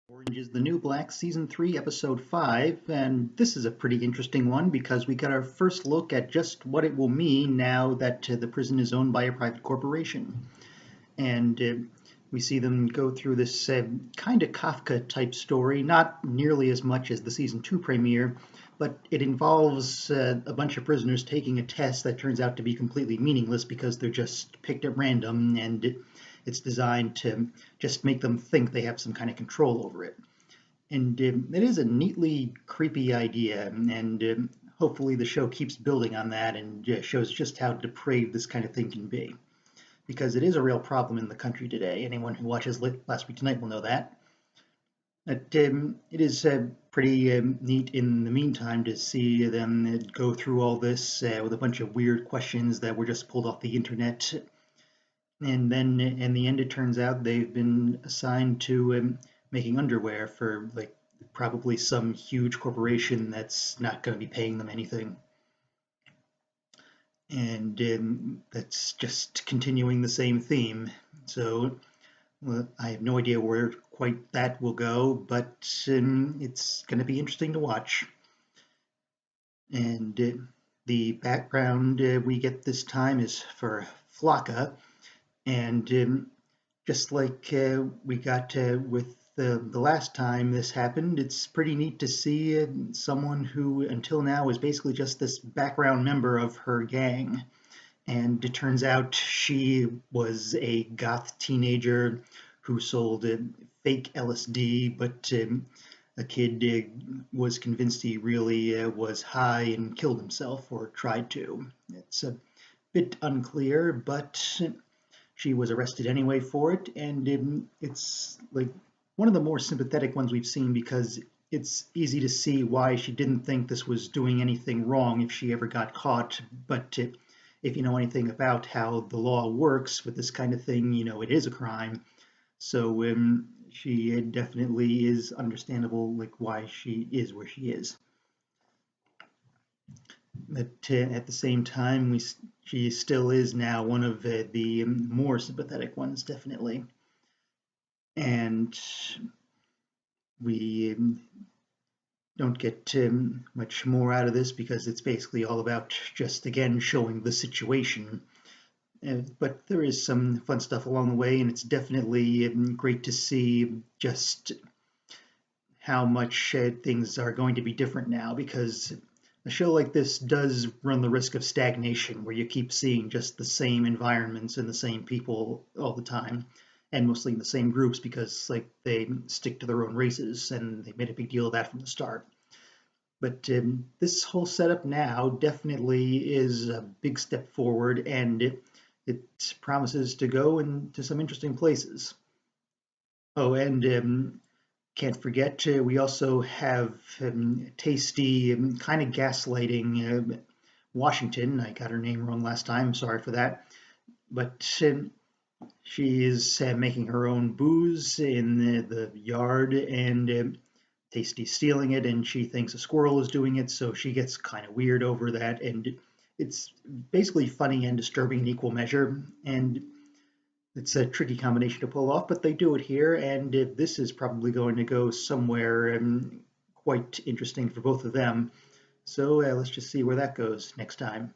Orange is the New Black, Season 3, Episode 5, and this is a pretty interesting one because we got our first look at just what it will mean now that the prison is owned by a private corporation. And we see them go through this kind of Kafka type story, not nearly as much as the Season 2 premiere, but it involves a bunch of prisoners taking a test that turns out to be completely meaningless because they're just picked at random and it's designed to just make them think they have some kind of control over it. And it is a neatly creepy idea, and hopefully the show keeps building on that and shows just how depraved this kind of thing can be. Because it is a real problem in the country today. Anyone who watches Last Week Tonight will know that. It is pretty neat in the meantime to see them go through all this with a bunch of weird questions that were just pulled off the internet. And then in the end, it turns out they've been assigned to making underwear for like probably some huge corporation that's not going to be paying them anything. And that's just continuing the same theme. So well, I have no idea where quite that will go, but it's going to be interesting to watch. And the background we get this time is for Flocka, and just like we got with the last time this happened, it's pretty neat to see someone who until now was basically just this background member of her gang. And it turns out she was a goth teenager who sold fake LSD, but a kid was convinced he really was high and killed himself or tried to. It's a bit unclear, but she was arrested anyway for it, and it's like one of the more sympathetic ones we've seen because it's easy to see why she didn't think this was doing anything wrong if she ever got caught. But if you know anything about how the law works with this kind of thing, you know it is a crime. So she definitely is understandable, like why she is where she is. But at the same time, she still is now one of the more sympathetic ones, definitely. And we don't get much more out of this because it's basically all about just again showing the situation. But there is some fun stuff along the way, and it's definitely great to see just how much things are going to be different now because a show like this does run the risk of stagnation where you keep seeing just the same environments and the same people all the time and mostly in the same groups because like they stick to their own races and they made a big deal of that from the start. But this whole setup now definitely is a big step forward, and it promises to go into some interesting places. Oh, and can't forget, we also have tasty, kind of gaslighting Washington. I got her name wrong last time, sorry for that. But she is making her own booze in the yard, and Tasty stealing it, and she thinks a squirrel is doing it, so she gets kind of weird over that. And it's basically funny and disturbing in equal measure. And it's a tricky combination to pull off, but they do it here, and this is probably going to go somewhere quite interesting for both of them. So let's just see where that goes next time.